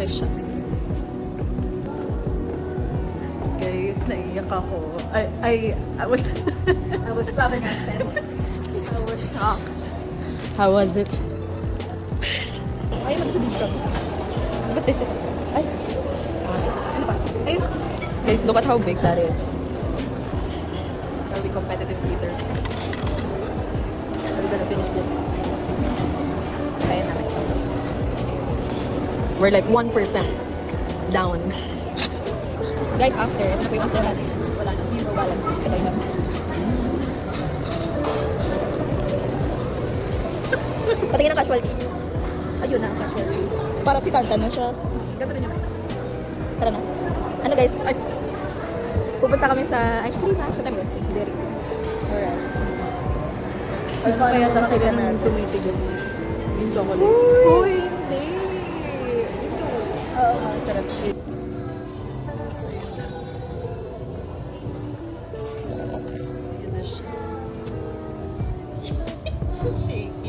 Guys, naiyak ako. I was I was flabbergasted. I was shocked. How was it? Ay, magsulid ka. But this is... Ay. Ano pa? Ayun. Guys, look at how big that is. Are we competitive eaters? Are we gonna finish this? Kaya namin. We're like 1% down. Guys, after, ito na po yung answer natin. Wala na, zero balance. Ito yung patingin ng casualty. Ayun na, casualty. Para si Tanta na siya. Ganto rin yun. Tara na. Ano guys? Ay. Pupunta kami sa ice cream ha? Sa tabi ice cream. Dairy. Alright. Ay, kaya ta sila nang tumitigas. Yung chocolate. Uy, hindi. Ito. Oo, sarap. So shake.